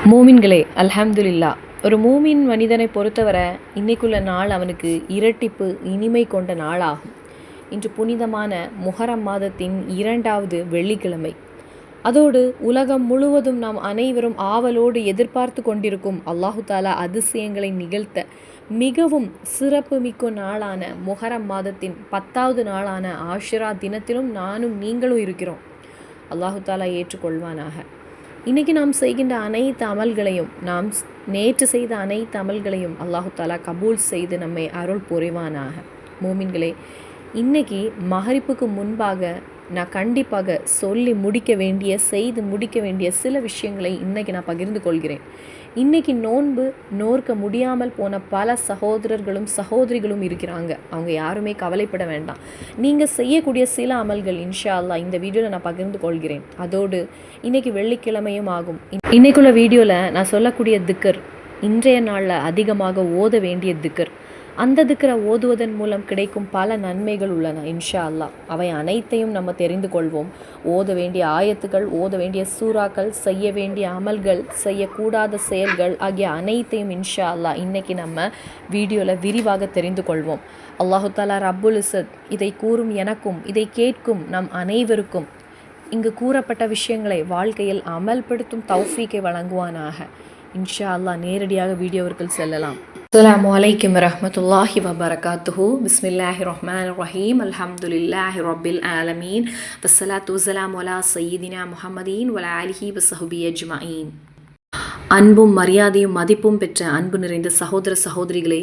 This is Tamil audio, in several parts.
மூமின்களே அல்ஹம்துலில்லா. ஒரு மூமின் மனிதனை பொறுத்தவரை இன்னைக்குள்ள நாள் அவனுக்கு இரட்டிப்பு இனிமை கொண்ட நாளாகும். இன்று புனிதமான முஹரம் மாதத்தின் 2வது வெள்ளிக்கிழமை. அதோடு உலகம் முழுவதும் நாம் அனைவரும் ஆவலோடு எதிர்பார்த்து கொண்டிருக்கும் அல்லாஹு தாலா அதிசயங்களை நிகழ்த்த மிகவும் சிறப்பு மிக்க நாளான முஹரம் மாதத்தின் 10வது நாளான ஆஷுரா தினத்திலும் நானும் நீங்களும் இருக்கிறோம். அல்லாஹு தாலா ஏற்றுக்கொள்வானாக. இன்றைக்கி நாம் செய்கின்ற அனைத்து அமல்களையும், நாம் நேற்று செய்த அனைத்து அமல்களையும் அல்லாஹு தாலா கபூல் செய்து நம்மை அருள் புரிவானாக. மூமின்களே, இன்றைக்கி மகரிப்புக்கு முன்பாக நான் கண்டிப்பாக செய்து முடிக்க வேண்டிய சில விஷயங்களை இன்றைக்கி நான் பகிர்ந்து கொள்கிறேன். இன்றைக்கி நோன்பு நோர்க்க முடியாமல் போன பல சகோதரர்களும் சகோதரிகளும் இருக்கிறாங்க. அவங்க யாருமே கவலைப்பட வேண்டாம். நீங்கள் செய்யக்கூடிய சில அமல்கள் இன்ஷா அல்லாஹ் இந்த வீடியோவில் நான் பகிர்ந்து கொள்கிறேன். அதோடு இன்றைக்கி வெள்ளிக்கிழமையும் ஆகும். இன்றைக்குள்ள வீடியோவில் நான் சொல்லக்கூடிய திக்கர், இன்றைய நாளில் அதிகமாக ஓத வேண்டிய திக்கர். அந்த திக்கரை ஓதுவதன் மூலம் கிடைக்கும் பல நன்மைகள் உள்ளன இன்ஷா அல்லாஹ். அவை அனைத்தையும் நம்ம தெரிந்து கொள்வோம். ஓத வேண்டிய ஆயத்துக்கள், ஓத வேண்டிய சூறாக்கள், செய்ய வேண்டிய அமல்கள், செய்யக்கூடாத செயல்கள் ஆகிய அனைத்தையும் இன்ஷா அல்லாஹ் இன்றைக்கி நம்ம வீடியோவில் விரிவாக தெரிந்து கொள்வோம். அல்லாஹு தாலா ரப்புல் இஸ்ஸத் இதை கூறும் எனக்கும் இதை கேட்கும் நம் அனைவருக்கும் இங்கு கூறப்பட்ட விஷயங்களை வாழ்க்கையில் அமல்படுத்தும் தௌஃபீக்கை வழங்குவானாக. இன்ஷா அல்லாஹ் நேரடியாக வீடியோவிற்குள் செல்லலாம். அஸ்ஸலாமு அலைக்கும் வரஹ்மத்துல்லாஹி வபரகாத்துஹு. பிஸ்மில்லாஹிர் ரஹ்மானிர் ரஹீம். அல்ஹம்துலில்லாஹி ரப்பில் ஆலமீன். வஸ்ஸலாத்து வஸ்ஸலாமு அலா சய்யிதினா முஹம்மதீன் வ அலா ஆலிஹி வ ஸஹ்பிஹி அஜ்மஈன். அன்பும் மரியாதையும் மதிப்பும் பெற்ற அன்பு நிறைந்த சகோதர சகோதரிகளே,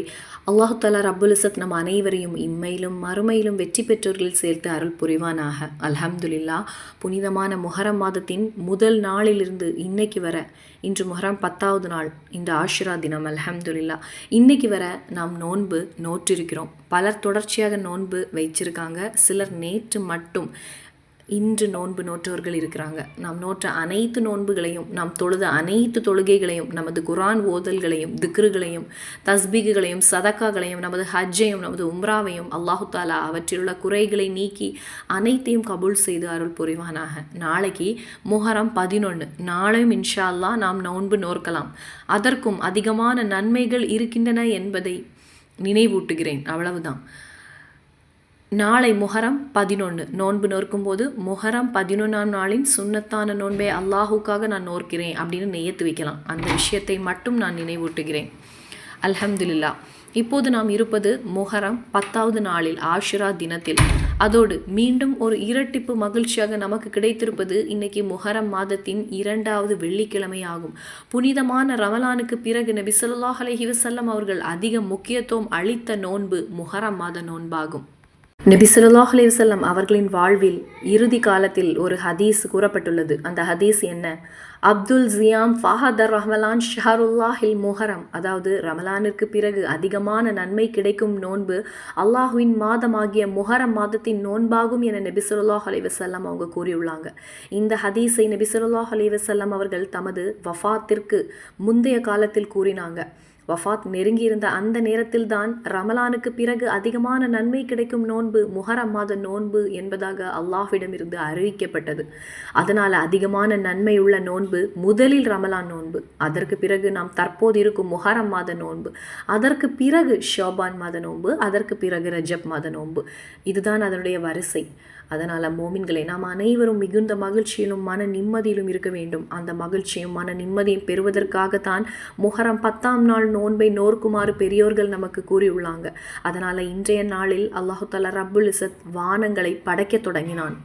அல்லாஹு தாலா ரப்புல் இஸ்ஸத் நம் அனைவரையும் இம்மையிலும் மறுமையிலும் வெற்றி பெற்றோர்கள் சேர்த்து அருள் புரிவானாக. அல்ஹம்துலில்லா. புனிதமான முஹரம் மாதத்தின் முதல் நாளிலிருந்து இன்னைக்கு வர, இன்று முஹரம் 10வது நாள், இந்த ஆஷுரா தினம். அல்ஹம்துலில்லா. இன்னைக்கு வர நாம் நோன்பு நோற்றிருக்கிறோம். பலர் தொடர்ச்சியாக நோன்பு வைச்சிருக்காங்க. சிலர் நேற்று மட்டும், இன்று நோன்பு நோற்றவர்கள் இருக்கிறாங்க. நாம் நோற்ற அனைத்து நோன்புகளையும், நாம் தொழுத அனைத்து தொழுகைகளையும், நமது குரான் ஓதல்களையும், திக்ருகளையும், தஸ்பீகுகளையும், சதக்காகளையும், நமது ஹஜ்ஜையும், நமது உம்ராவையும் அல்லாஹு தாலா அவற்றிலுள்ள குறைகளை நீக்கி அனைத்தையும் கபூல் செய்து அருள் புரிவானாக. நாளைக்கு முஹரம் 11. நாளையும் இன்ஷா அல்லாஹ் நாம் நோன்பு நோற்கலாம். அதற்கும் அதிகமான நன்மைகள் இருக்கின்றன என்பதை நினைவூட்டுகிறேன். அவ்வளவுதான். நாளை முஹரம் 11 நோன்பு நோற்கும்போது முஹரம் 11ஆம் நாளின் சுன்னத்தான நோன்பை அல்லாஹுக்காக நான் நோற்கிறேன் அப்படின்னு நெய்யத்து வைக்கலாம். அந்த விஷயத்தை மட்டும் நான் நினைவூட்டுகிறேன். அல்ஹம்துலில்லா. இப்போது நாம் இருப்பது முஹரம் 10வது நாளில், ஆஷுரா தினத்தில். அதோடு மீண்டும் ஒரு இரட்டிப்பு மகிழ்ச்சியாக நமக்கு கிடைத்திருப்பது இன்னைக்கு முஹரம் மாதத்தின் 2வது வெள்ளிக்கிழமை ஆகும். புனிதமான ரமலானுக்கு பிறகு நபி ஸல்லல்லாஹு அலைஹி வஸல்லம் அவர்கள் அதிக முக்கியத்துவம் அளித்த நோன்பு முஹரம் மாத நோன்பாகும். நபி ஸல்லல்லாஹு அலைஹி வஸல்லம் அவர்களின் வாழ்வில் இறுதி காலத்தில் ஒரு ஹதீஸ் கூறப்பட்டுள்ளது. அந்த ஹதீஸ் என்ன? அப்துல் ஜியாம் ஃபாஹதர் ரமலான் ஷஹருல்லாஹில் முஹரம். அதாவது ரமலானிற்கு பிறகு அதிகமான நன்மை கிடைக்கும் நோன்பு அல்லாஹுவின் மாதமாகிய முஹரம் மாதத்தின் நோன்பாகும் என நபி ஸல்லல்லாஹு அலைஹி வஸல்லம் அவங்க கூறியுள்ளாங்க. இந்த ஹதீஸை நபி ஸல்லல்லாஹு அலைஹி வஸல்லம் அவர்கள் தமது வஃபாத்திற்கு முந்தைய காலத்தில் கூறினாங்க. வஃபாத் நெருங்கியிருந்த அந்த நேரத்தில் தான் ரமலானுக்கு பிறகு அதிகமான நன்மை கிடைக்கும் நோன்பு முஹரம் மாத நோன்பு என்பதாக அல்லாஹ்விடமிருந்து அறிவிக்கப்பட்டது. அதனால் அதிகமான நன்மை உள்ள நோன்பு முதலில் ரமலான் நோன்பு, அதற்கு பிறகு நாம் தற்போது இருக்கும் முஹரம் மாத நோன்பு, அதற்கு பிறகு ஷாபான் மாத நோன்பு, அதற்கு பிறகு ரஜப் மாத நோன்பு. இதுதான் அதனுடைய வரிசை. அதனால் மோமின்களை, நாம் அனைவரும் மிகுந்த மகிழ்ச்சியிலும் மன நிம்மதியிலும் இருக்க வேண்டும். அந்த மகிழ்ச்சியும் மன நிம்மதியும் பெறுவதற்காகத்தான் முஹரம் 10ஆம் நாள் நோன்பை நோர்க்குமாறு பெரியோர்கள் நமக்கு கூறியுள்ளாங்க. அதனால் இன்றைய நாளில் அல்லாஹு தாலா ரப்புல் இஸ்ஸத் வானங்களை படைக்க தொடங்கினான்.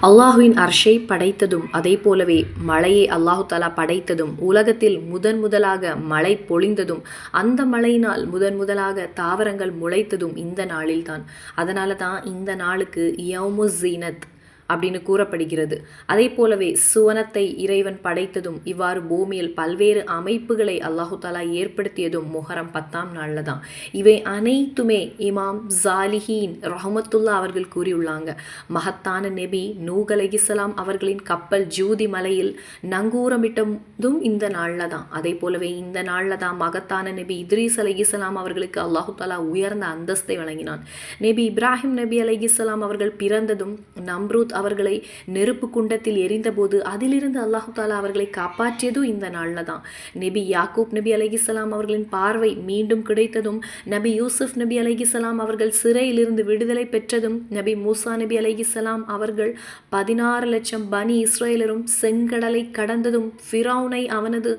அல்லாஹுவின் அர்ஷை படைத்ததும், அதே போலவே மழையை அல்லாஹு தாலா படைத்ததும், உலகத்தில் முதலாக மழை பொழிந்ததும், அந்த மழையினால் முதலாக தாவரங்கள் முளைத்ததும் இந்த நாளில்தான். அதனால தான் இந்த நாளுக்கு யௌமுஸ் ஸீனத் அப்படின்னு கூறப்படுகிறது. அதே போலவே சுவனத்தை இறைவன் படைத்ததும், இவ்வாறு பூமியில் பல்வேறு அமைப்புகளை அல்லாஹு தாலா ஏற்படுத்தியதும் முஹரம் 10ஆம் நாளில் தான். இவை அனைத்துமே இமாம் ஸாலிஹீன் ரஹ்மத்துல்லா அவர்கள் கூறியுள்ளாங்க. மகத்தான நபி நூஹ் அலைஹிஸ்ஸலாம் அவர்களின் கப்பல் ஜூதி மலையில் நங்கூரமிட்டதும் இந்த நாளில் தான். அதே போலவே இந்த நாளில் தான் மகத்தான நபி இத்ரீஸ் அலைஹிஸ்ஸலாம் அவர்களுக்கு அல்லாஹு தாலா உயர்ந்த அந்தஸ்தை வழங்கினான். நபி இப்ராஹிம் நபி அலைஹிஸ்ஸலாம் அவர்கள் பிறந்ததும் நம்ரூத் அவர்களை நெருப்பு குண்டத்தில் எரிந்தபோது அதிலிருந்து அல்லாஹு தாலா அவர்களை காப்பாற்றியதும் இந்த நாளில் தான். நபி யாக்கூப் நபி அலைஹிஸ்ஸலாம் அவர்களின் பார்வை மீண்டும் கிடைத்ததும், நபி யூசுப் நபி அலைஹிஸ்ஸலாம் அவர்கள் சிறையிலிருந்து விடுதலை பெற்றதும், நபி மூசா நபி அலைஹிஸ்ஸலாம் அவர்கள் 16 லட்சம் பனி இஸ்ரேலரும் செங்கடலை கடந்ததும், ஃபிரௌனை அவனது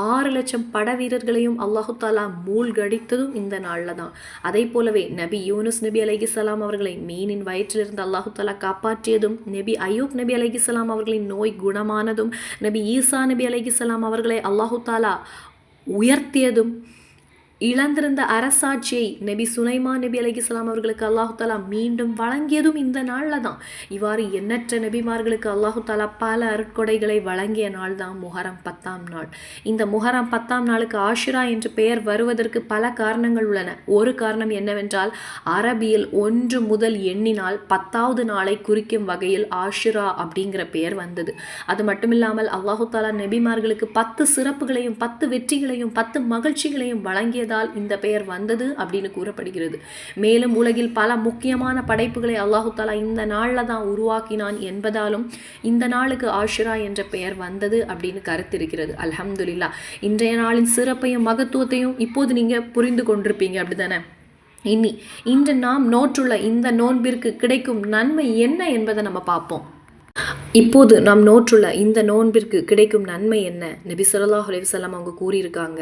6 லட்சம் பட வீரர்களையும் அல்லாஹு தாலா மூழ்கடித்ததும் இந்த நாளில் தான். அதை போலவே நபி யூனுஸ் நபி அலைஹிஸ்ஸலாம் அவர்களை மீனின் வயிற்றிலிருந்து அல்லாஹு தாலா காப்பாற்றியதும், நபி அய்யூப் நபி அலைஹிஸ்ஸலாம் அவர்களின் நோய் குணமானதும், நபி ஈசா நபி அலைஹிஸ்ஸலாம் அவர்களை அல்லாஹு தாலா உயர்த்தியதும், இழந்திருந்த அரசாட்சியை நபி சுலைமான் நபி அலைஹிஸ்ஸலாம் அவர்களுக்கு அல்லாஹு தாலா மீண்டும் வழங்கியதும் இந்த நாளில் தான். இவ்வாறு எண்ணற்ற நபிமார்களுக்கு அல்லாஹு தாலா பல அருட்கொடைகளை வழங்கிய நாள் தான் முஹர்ரம் 10ஆம் நாள். இந்த முஹர்ரம் 10ஆம் நாளுக்கு ஆஷுரா என்று பெயர் வருவதற்கு பல காரணங்கள் உள்ளன. ஒரு காரணம் என்னவென்றால், அரபியில் 1 முதல் எண்ணினால் 10வது நாளை குறிக்கும் வகையில் ஆஷுரா அப்படிங்கிற பெயர் வந்தது. அது மட்டுமில்லாமல் அல்லாஹு தாலா நபிமார்களுக்கு 10 சிறப்புகளையும் 10 வெற்றிகளையும் 10 மகிழ்ச்சிகளையும் வழங்கிய இந்த பெயர் வந்தது அப்படின்னு கூறப்படுகிறது. மேலும் உலகில் பல முக்கியமான படைப்புகளை அல்லாஹு தாலா இந்த நாளில் தான் உருவாக்கினான் என்பதாலும் இந்த நாளுக்கு ஆஷுரா என்ற பெயர் வந்தது அப்படின்னு கருத்திருக்கிறது. அல்ஹம்துலில்லாஹ். இன்றைய நாளின் சிறப்பையும் மகத்துவத்தையும் இப்போது நீங்க புரிந்து கொண்டிருப்பீங்க, அப்படித்தானே? இன்று நாம் நோற்றுள்ள இந்த நோன்பிற்கு கிடைக்கும் நன்மை என்ன என்பதை நம்ம பார்ப்போம். இப்போது நாம் நோற்றுள்ள இந்த நோன்பிற்கு கிடைக்கும் நன்மை என்ன? நபி ஸல்லல்லாஹு அலைஹி வஸல்லம் அவங்க கூறியிருக்காங்க.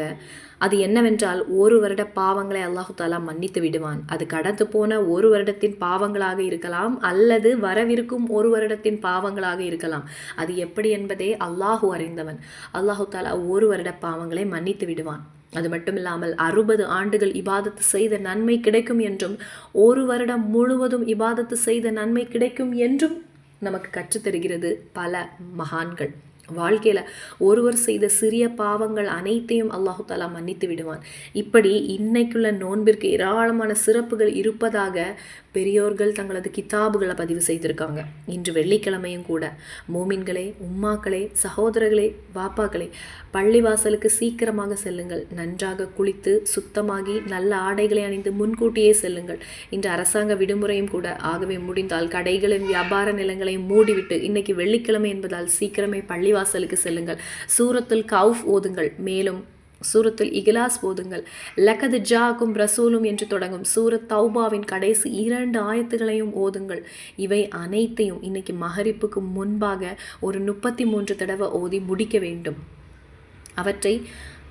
அது என்னவென்றால், 1 வருட பாவங்களை அல்லாஹு தாலா மன்னித்து விடுவான். அது கடந்து போன 1 வருடத்தின் பாவங்களாக இருக்கலாம், அல்லது வரவிருக்கும் 1 வருடத்தின் பாவங்களாக இருக்கலாம். அது எப்படி என்பதே அல்லாஹு அறிந்தவன். அல்லாஹு தாலா 1 வருட பாவங்களை மன்னித்து விடுவான். அது மட்டுமில்லாமல் 60 ஆண்டுகள் இபாதத்து செய்த நன்மை கிடைக்கும் என்றும், 1 வருடம் முழுவதும் இபாதத்து செய்த நன்மை கிடைக்கும் என்றும் நமக்கு கற்றுத்தருகிறது பல மகான்கள். வாழ்க்கையில் ஒருவர் செய்த சிறிய பாவங்கள் அனைத்தையும் அல்லாஹு தாலா மன்னித்து விடுவான். இப்படி இன்னைக்குள்ள நோன்பிற்கு ஏராளமான சிறப்புகள் இருப்பதாக பெரியோர்கள் தங்களது கிதாபுகளை பதிவு செய்திருக்காங்க. இன்று வெள்ளிக்கிழமையும் கூட மோமின்களே, உம்மாக்களே, சகோதரர்களே, வாப்பாக்களே, பள்ளிவாசலுக்கு சீக்கிரமாக செல்லுங்கள். நன்றாக குளித்து சுத்தமாகி நல்ல ஆடைகளை அணிந்து முன்கூட்டியே செல்லுங்கள். இன்று அரசாங்க விடுமுறையும் கூட. ஆகவே முடிந்தால் கடைகளையும் வியாபார நிலங்களையும் மூடிவிட்டு, இன்னைக்கு வெள்ளிக்கிழமை என்பதால் சீக்கிரமே பள்ளிவாசலுக்கு செல்லுங்கள். சூரத்துல் கௌஃப் ஓதுங்கள். மேலும் சூரத்துல் இக்லாஸ் ஓதுங்கள். லகத் ஜாக்கும் ரசூலும் என்று தொடங்கும் சூரத் தௌபாவின் கடைசி 2 ஆயத்துகளையும் ஓதுங்கள். இவை அனைத்தையும் இன்னைக்கு மகரிப்புக்கு முன்பாக ஒரு 33 தடவை ஓதி முடிக்க வேண்டும். அவற்றை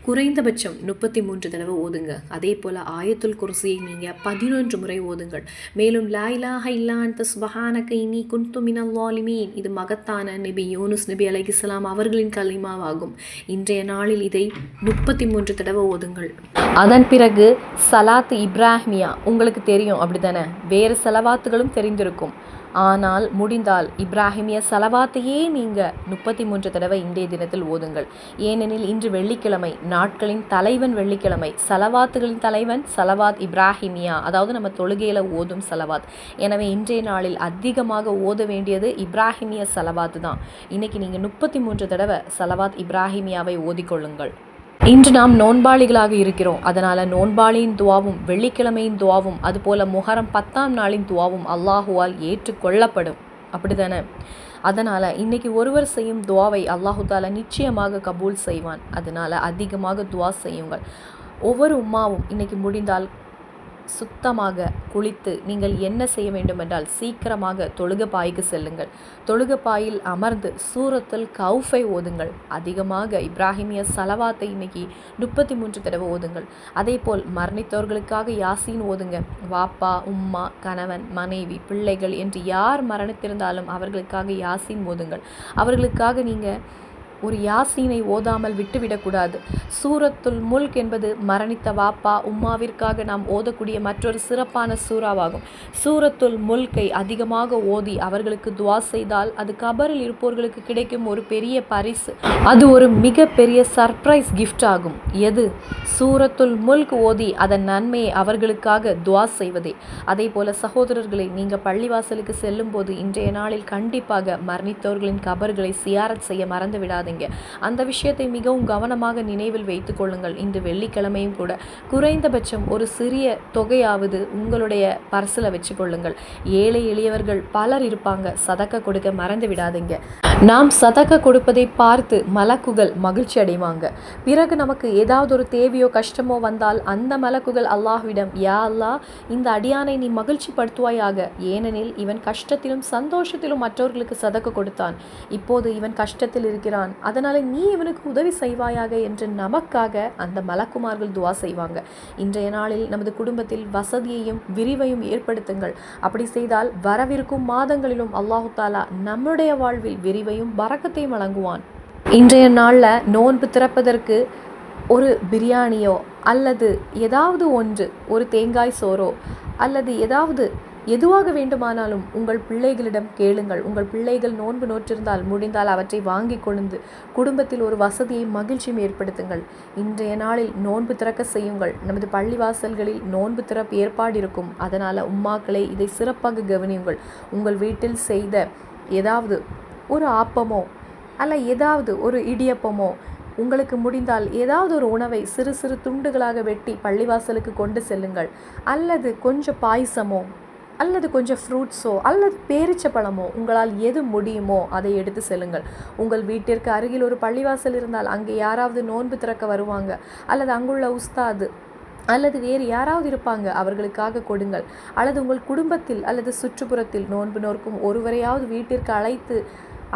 குறைந்தபட்சம் 33 தடவை ஓதுங்க. அதே போல் ஆயத்துல் குர்சியை நீங்கள் 11 முறை ஓதுங்கள். மேலும் லா இலாஹ இல்லா அன்த சுப்ஹானக இன்னி குன்து மினல் ஸாலிமீன், இது மகத்தான நபி யூனுஸ் நபி அலைஹிஸ்ஸலாம் அவர்களின் கலிமாவாகும். இன்றைய நாளில் இதை 33 தடவை ஓதுங்கள். அதன் பிறகு சலாத் இப்ராஹிமியா உங்களுக்கு தெரியும், அப்படித்தானே? வேறு சலவாத்துகளும் தெரிந்திருக்கும். ஆனால் முடிந்தால் இப்ராஹிமிய சலவாத்தையே நீங்கள் 33 தடவை இன்றைய தினத்தில் ஓதுங்கள். ஏனெனில் இன்று வெள்ளிக்கிழமை, நாட்களின் தலைவன் வெள்ளிக்கிழமை, சலவாத்துகளின் தலைவன் சலவாத் இப்ராஹிமியா, அதாவது நம்ம தொழுகையில் ஓதும் சலவாத். எனவே இன்றைய நாளில் அதிகமாக ஓத வேண்டியது இப்ராஹிமிய சலவாத்து தான். இன்னைக்கு நீங்கள் 33 தடவை சலவாத் இப்ராஹிமியாவை ஓதிக்கொள்ளுங்கள். இன்று நாம் நோன்பாளிகளாக இருக்கிறோம். அதனால் நோன்பாளியின் துவாவும் வெள்ளிக்கிழமையின் துவாவும் அதுபோல் முஹர்ரம் 10ஆம் நாளின் துவாவும் அல்லாஹுவால் ஏற்றுக்கொள்ளப்படும், அப்படித்தானே? அதனால் இன்றைக்கி ஒருவர் செய்யும் துவாவை அல்லாஹு தாலா நிச்சயமாக கபூல் செய்வான். அதனால் அதிகமாக துவா செய்யுங்கள். ஒவ்வொரு உம்மாவும் இன்றைக்கி முடிந்தால் சுத்தமாக குளித்து நீங்கள் என்ன செய்ய வேண்டும் என்றால், சீக்கிரமாக தொழுகப்பாய்க்கு செல்லுங்கள். தொழுகப்பாயில் அமர்ந்து சூரத்துல் கௌஃபை ஓதுங்கள். அதிகமாக இப்ராஹிமிய சலவாத்தை இன்னைக்கு 33 தடவை ஓதுங்கள். அதே போல் மரணித்தவர்களுக்காக யாசீன் ஓதுங்க. வாப்பா, உம்மா, கணவன், மனைவி, பிள்ளைகள் என்று யார் மரணித்திருந்தாலும் அவர்களுக்காக யாசீன் ஓதுங்கள். அவர்களுக்காக நீங்கள் ஒரு யாசீனை ஓதாமல் விட்டுவிடக்கூடாது. சூரத்துல் முல்க் என்பது மரணித்த வாப்பா உம்மாவிற்காக நாம் ஓதக்கூடிய மற்றொரு சிறப்பான சூறாவாகும். சூரத்துல் முல்கை அதிகமாக ஓதி அவர்களுக்கு துவா செய்தால் அது கபரில் இருப்பவர்களுக்கு கிடைக்கும் ஒரு பெரிய பரிசு. அது ஒரு மிக பெரிய சர்ப்ரைஸ் கிஃப்ட் ஆகும். எது? சூரத்துல் முல்க் ஓதி அதன் நன்மையை அவர்களுக்காக துவா செய்வதே. அதே போல சகோதரர்களை, நீங்கள் பள்ளிவாசலுக்கு செல்லும் போது இன்றைய நாளில் கண்டிப்பாக மரணித்தவர்களின் கபர்களை சியாரத் செய்ய மறந்து விடாதீங்க. செய்யாதீங்க. அந்த விஷயத்தை மிகவும் கவனமாக நினைவில் வைத்து கொள்ளுங்கள். இன்று வெள்ளிக்கிழமையும் கூட குறைந்தபட்சம் ஒரு சிறிய தொகையாவது உங்களுடைய பர்ஸில் வச்சு கொள்ளுங்கள். ஏழை எளியவர்கள் பலர் இருப்பாங்க, சதக்க கொடுக்க மறந்து விடாதீங்க. நாம் சதக்க கொடுப்பதை பார்த்து மலக்குகள் மகிழ்ச்சி அடைவாங்க. பிறகு நமக்கு ஏதாவது ஒரு தேவையோ கஷ்டமோ வந்தால் அந்த மலக்குகள் அல்லாஹ்விடம், யா அல்லாஹ், இந்த அடியானை நீ மகிழ்ச்சி படுத்துவாயாக, ஏனெனில் இவன் கஷ்டத்திலும் சந்தோஷத்திலும் மற்றவர்களுக்கு சதக்க கொடுத்தான், இப்போது இவன் கஷ்டத்தில் இருக்கிறான், அதனால நீ இவனுக்கு உதவி செய்வாயாக என்று நமக்காக அந்த மலக்குமார்கள் துவா செய்வாங்க. இன்றைய நாளில் நமது குடும்பத்தில் வசதியையும் விரிவையும் ஏற்படுத்துங்கள். அப்படி செய்தால் வரவிருக்கும் மாதங்களிலும் அல்லாஹு தாலா நம்முடைய வாழ்வில் விரிவையும் பரக்கத்தையும் வழங்குவான். இன்றைய நாளில் நோன்பு திறப்பதற்கு ஒரு பிரியாணியோ அல்லது ஏதாவது ஒன்று, ஒரு தேங்காய் சோறோ அல்லது எதுவாக வேண்டுமானாலும் உங்கள் பிள்ளைகளிடம் கேளுங்கள். உங்கள் பிள்ளைகள் நோன்பு நோற்றிருந்தால் முடிந்தால் அவற்றை வாங்கி கொண்டு குடும்பத்தில் ஒரு வசதியை மகிழ்ச்சியும் ஏற்படுத்துங்கள். இன்றைய நாளில் நோன்பு திறக்க செய்யுங்கள். நமது பள்ளிவாசல்களில் நோன்பு திறப்பு ஏற்பாடு இருக்கும். அதனால் உம்மாக்களை இதை சிறப்பாக கவனியுங்கள். உங்கள் வீட்டில் செய்த ஏதாவது ஒரு ஆப்பமோ அல்ல ஏதாவது ஒரு இடியப்பமோ, உங்களுக்கு முடிந்தால் ஏதாவது ஒரு உணவை சிறு சிறு துண்டுகளாக வெட்டி பள்ளிவாசலுக்கு கொண்டு செல்லுங்கள். அல்லது கொஞ்சம் பாயசமோ அல்லது கொஞ்சம் ஃப்ரூட்ஸோ அல்லது பேரிச்சப்பழமோ, உங்களால் எது முடியுமோ அதை எடுத்து செல்லுங்கள். உங்கள் வீட்டிற்கு அருகில் ஒரு பள்ளிவாசல் இருந்தால் அங்கே யாராவது நோன்பு திறக்க வருவாங்க, அல்லது அங்குள்ள உஸ்தாது அல்லது வேறு யாராவது இருப்பாங்க, அவர்களுக்காக கொடுங்கள். அல்லது உங்கள் குடும்பத்தில் அல்லது சுற்றுப்புறத்தில் நோன்பு நோக்கும் ஒருவரையாவது வீட்டிற்கு அழைத்து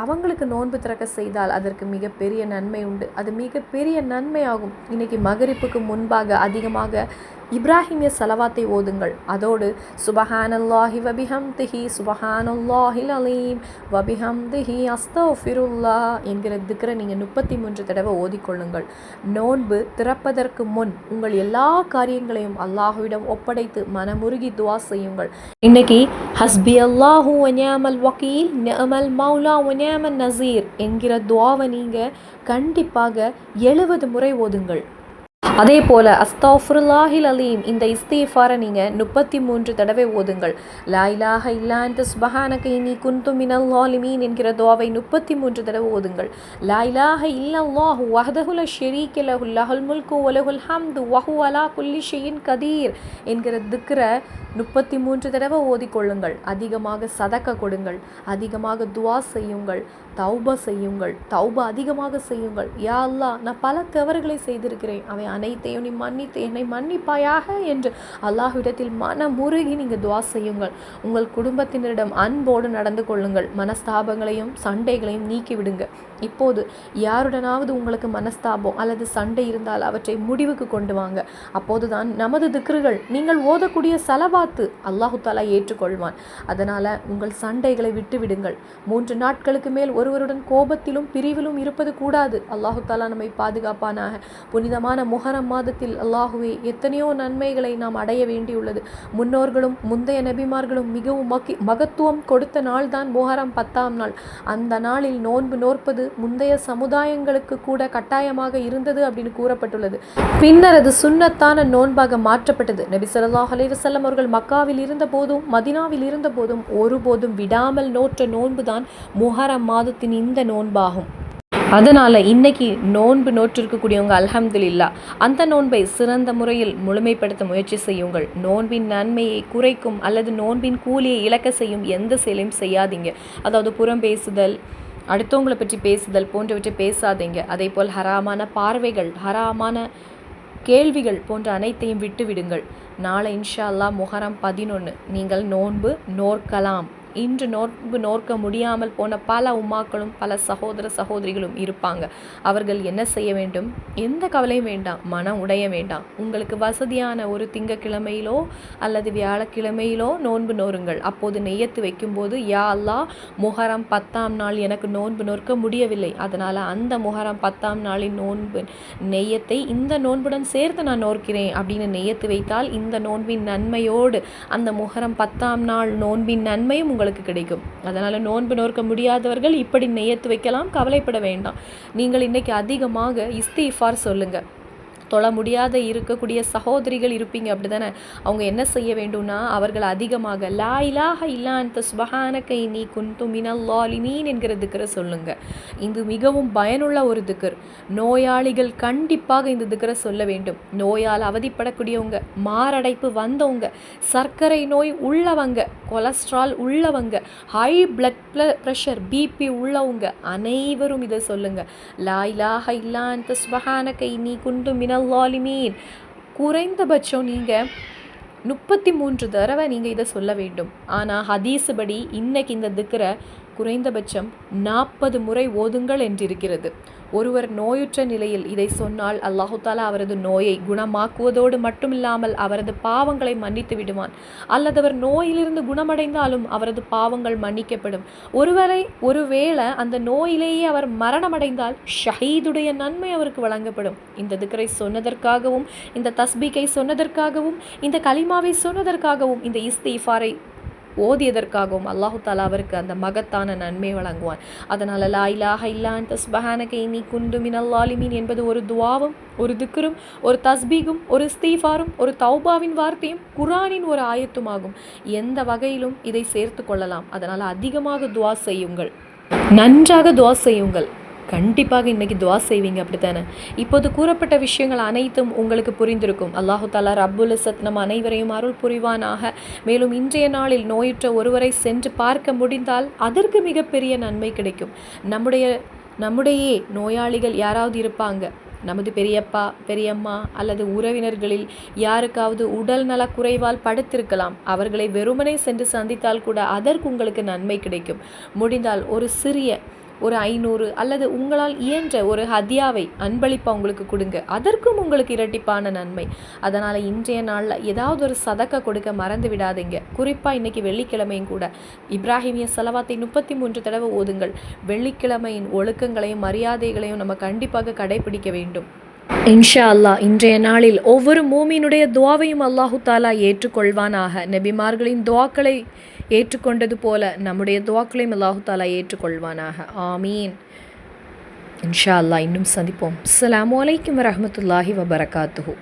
அவங்களுக்கு நோன்பு திறக்க செய்தால் அதற்கு மிகப்பெரிய நன்மை உண்டு. அது மிகப்பெரிய நன்மையாகும். இன்னைக்கு மகரிப்புக்கு முன்பாக அதிகமாக இப்ராஹிமிய சலவாத்தை ஓதுங்கள். அதோடு சுபஹானல்லாஹி வபிஹம்திஹி சுபஹானல்லாஹில் அலீம் வபிஹம்திஹி அஸ்தஃபிருல்லாஹ் என்கிற திக்ரை நீங்கள் 33 தடவை ஓதிக்கொள்ளுங்கள். நோன்பு திறப்பதற்கு முன் உங்கள் எல்லா காரியங்களையும் அல்லாஹுவிடம் ஒப்படைத்து மனமுருகி துவா செய்யுங்கள். இன்னைக்கு ஹஸ்பி அல்லாஹு வ நிஅமல் வக்கீல் நிஅமல் மௌலா வ நிஅமன் நசீர் என்கிற துவாவை நீங்கள் கண்டிப்பாக 70 முறை ஓதுங்கள். அதே போல் அஸ்தஃபிருல்லாஹில் அலீம் இந்த இஸ்திஃபாரை நீங்கள் 33 தடவை ஓதுங்கள். லா இலாஹ இல்லா அன்த சுப்ஹானக இன்னி குன்து மினல் ஸாலிமீன் என்கிற துஆவை 33 தடவை ஓதுங்கள். லா இலாஹ இல்லல்லாஹு வஹ்தஹு லா ஷரீக லஹு லஹுல் முல்கு வ லஹுல் ஹம்து வ ஹுவ அலா குல்லி ஷைஇன் கதீர் என்கிற திக்ரை 33 தடவை ஓதிக்கொள்ளுங்கள். அதிகமாக சதக்க கொடுங்கள், அதிகமாக துஆ செய்யுங்கள், தௌபா செய்யுங்கள், தௌபா அதிகமாக செய்யுங்கள். யா அல்லாஹ், நான் பல தவறுகளை செய்திருக்கிறேன், அவை அனைத்தையும் நீ மன்னித்து என்னை மன்னிப்பாயாக என்று அல்லாஹ்விடத்தில் மனமுருகி நீங்கள் துஆ செய்யுங்கள். உங்கள் குடும்பத்தினரிடம் அன்போடு நடந்து கொள்ளுங்கள். மனஸ்தாபங்களையும் சண்டைகளையும் நீக்கிவிடுங்க. இப்போது யாருடனாவது உங்களுக்கு மனஸ்தாபம் அல்லது சண்டை இருந்தால் அவற்றை முடிவுக்கு கொண்டு வாங்க. அப்போதுதான் நமது திக்ருகள், நீங்கள் ஓதக்கூடிய சலவாத்து அல்லாஹு தாலா ஏற்றுக்கொள்வான். அதனால் உங்கள் சண்டைகளை விட்டு விடுங்கள். 3 நாட்களுக்கு மேல் ஒருவருடன் கோபத்திலும் பிரிவிலும் இருப்பது கூடாது. அல்லாஹு தாலா நம்மை பாதுகாப்பானாக. புனிதமான முஹரம் மாதத்தில் அல்லாஹுவே எத்தனையோ நன்மைகளை நாம் அடைய வேண்டியுள்ளது. முன்னோர்களும் முந்தைய நபிமார்களும் மிகவும் மகத்துவம் கொடுத்த நாள் தான் முஹரம் 10ஆம் நாள். அந்த நாளில் நோன்பு நோற்பது முந்தைய சமுதாயங்களுக்கு கூட கட்டாயமாக இருந்தது அப்படின்னு கூறப்பட்டுள்ளது. பின்னர் அது சுன்னத்தான நோன்பாக மாற்றப்பட்டது. நபி ஸல்லல்லாஹு அலைஹி வஸல்லம் அவர்கள் மக்காவில் இருந்த போதும் மதினாவில் இருந்த போதும் ஒருபோதும் விடாமல் நோற்ற நோன்பு தான் முஹரம் மாதத்தின் இந்த நோன்பாகும். அதனால் இன்னைக்கு நோன்பு நோற்றிருக்கக்கூடியவங்க அல்ஹம்துலில்லாஹ் அந்த நோன்பை சிறந்த முறையில் முழுமைப்படுத்த முயற்சி செய்யுங்கள். நோன்பின் நன்மையை குறைக்கும் அல்லது நோன்பின் கூலியை இழக்க செய்யும் எந்த செயலையும் செய்யாதீங்க. அதாவது புறம் பேசுதல், அடுத்தவங்களை பற்றி பேசுதல் போன்றவற்றை பேசாதீங்க. அதே போல் ஹராமான பார்வைகள், ஹராமான கேள்விகள் போன்ற அனைத்தையும் விட்டு விடுங்கள். நாளை இன்ஷா அல்லாஹ் முஹரம் 11 நீங்கள் நோன்பு நோற்கலாம். இன்று நோன்பு நோற்க முடியாமல் போன பல உம்மாக்களும் பல சகோதர சகோதரிகளும் இருப்பாங்க. அவர்கள் என்ன செய்ய வேண்டும்? எந்த கவலையும் வேண்டாம், மனம் உடைய வேண்டாம். உங்களுக்கு வசதியான ஒரு திங்கக்கிழமையிலோ அல்லது வியாழக்கிழமையிலோ நோன்பு நோருங்கள். அப்போது நெய்யத்து வைக்கும்போது, யா அல்லாஹ், முஹரம் 10ஆம் நாள் எனக்கு நோன்பு நோற்க முடியவில்லை, அதனால் அந்த முஹரம் 10ஆம் நாளின் நோன்பு நெய்யத்தை இந்த நோன்புடன் சேர்த்து நான் நோற்கிறேன் அப்படின்னு நெய்யத்து வைத்தால் இந்த நோன்பின் நன்மையோடு அந்த முஹரம் 10ஆம் நாள் நோன்பின் நன்மையும் உங்களுக்கு கிடைக்கும். அதனால் நோன்பு நோற்க முடியாதவர்கள் இப்படி நெய்யத்து வைக்கலாம், கவலைப்பட வேண்டாம். நீங்கள் இன்னைக்கு அதிகமாக இஸ்திஃபார் சொல்லுங்க. தொழ முடியாத இருக்கக்கூடிய சகோதரிகள் இருப்பீங்க, அப்படி தானே? அவங்க என்ன செய்ய வேண்டும்னா, அவர்கள் அதிகமாக லா இலாஹ இல்லா அன்த சுப்ஹானக இன்னி குன்து மினல் ஸாலிமீன் என்கிற திக்ரை சொல்லுங்க. இது மிகவும் பயனுள்ள ஒரு திக்ர். நோயாளிகள் கண்டிப்பாக இந்த திக்ரை சொல்ல வேண்டும். நோயால் அவதிப்படக்கூடியவங்க, மாரடைப்பு வந்தவங்க, சர்க்கரை நோய் உள்ளவங்க, கொலஸ்ட்ரால் உள்ளவங்க, ஹை பிளட் ப்ரெஷர் பிபி உள்ளவங்க அனைவரும் இதை சொல்லுங்க. லா இலாஹ இல்லா அன்த சுப்ஹானக இன்னி குன்து மினல் ஸாலிமீன். குறைந்தபட்சம் நீங்கள் 33 தடவை நீங்கள் இதை சொல்ல வேண்டும். ஆனால் ஹதீஸ் படி இன்னைக்கு இந்த திக்ரை குறைந்தபட்சம் 40 முறை ஓதுங்கள் என்றிருக்கிறது. ஒருவர் நோயுற்ற நிலையில் இதை சொன்னால் அல்லாஹு தாலா அவரது நோயை குணமாக்குவதோடு மட்டுமில்லாமல் அவரது பாவங்களை மன்னித்து விடுவான். அல்லது அவர் நோயிலிருந்து குணமடைந்தாலும் அவரது பாவங்கள் மன்னிக்கப்படும். ஒருவேளை அந்த நோயிலேயே அவர் மரணமடைந்தால் ஷஹீதுடைய நன்மை அவருக்கு வழங்கப்படும். இந்த திக்ரை சொன்னதற்காகவும், இந்த தஸ்பீகை சொன்னதற்காகவும், இந்த கலிமாவை சொன்னதற்காகவும், இந்த இஸ்திஃபாரை ஓதியதற்காகவும் அல்லாஹு தாலா அவருக்கு அந்த மகத்தான நன்மை வழங்குவான். அதனால் லா இலாஹ இல்லா அன்த சுப்ஹானக இன்னி குன்து மினல் ஸாலிமீன் என்பது ஒரு துவாவும், ஒரு திக்ரும், ஒரு தஸ்பீகும், ஒரு இஸ்திஃபாரும், ஒரு தௌபாவின் வார்த்தையும், குர்ஆனின் ஒரு ஆயத்துமாகும். எந்த வகையிலும் இதை சேர்த்து கொள்ளலாம். அதனால் அதிகமாக துவா செய்யுங்கள், நன்றாக துவா செய்யுங்கள். கண்டிப்பாக இன்றைக்கி துவா செய்வீங்க, அப்படித்தானே? இப்போது கூறப்பட்ட விஷயங்கள் அனைத்தும் உங்களுக்கு புரிந்திருக்கும். அல்லாஹு தாலா ரப்புல் இஸ்ஸத் நம் அனைவரையும் அருள் புரிவானாக. மேலும் இன்றைய நாளில் நோயுற்ற ஒருவரை சென்று பார்க்க முடிந்தால் அதற்கு மிகப்பெரிய நன்மை கிடைக்கும். நம்முடைய நோயாளிகள் யாராவது இருப்பாங்க, நமது பெரியப்பா பெரியம்மா அல்லது உறவினர்களில் யாருக்காவது உடல் நல குறைவால் படுத்திருக்கலாம். அவர்களை வெறுமனே சென்று சந்தித்தால் கூட அதற்கு உங்களுக்கு நன்மை கிடைக்கும். முடிந்தால் ஒரு சிறிய ஒரு 500 அல்லது உங்களால் இயன்ற ஒரு ஹதியாவை அன்பளிப்பாக உங்களுக்கு கொடுங்க. அதற்கும் உங்களுக்கு இரட்டிப்பான நன்மை. அதனால் இன்றைய நாளில் ஏதாவது ஒரு சதக்கா கொடுக்க மறந்து விடாதீங்க. குறிப்பாக இன்றைக்கி வெள்ளிக்கிழமையும் கூட இப்ராஹிமிய ஸலவாத்தை 33 தடவை ஓதுங்கள். வெள்ளிக்கிழமையின் ஒழுக்கங்களையும் மரியாதைகளையும் நம்ம கண்டிப்பாக கடைபிடிக்க வேண்டும். இன்ஷா அல்லாஹ் இன்றைய நாளில் ஒவ்வொரு மூமினுடைய துவாவையும் அல்லாஹு தாலா ஏற்றுக்கொள்வானாக. நபிமார்களின் துவாக்களை ஏற்றுக்கொண்டது போல நம்முடைய துவாக்களையும் அல்லாஹு தாலா ஏற்றுக்கொள்வானாக. ஆமீன். இன்ஷா அல்லாஹ் இன்னும் சந்திப்போம். அஸ்ஸலாமு அலைக்கும் வரஹ்மத்துல்லாஹி வபரகாத்துஹு.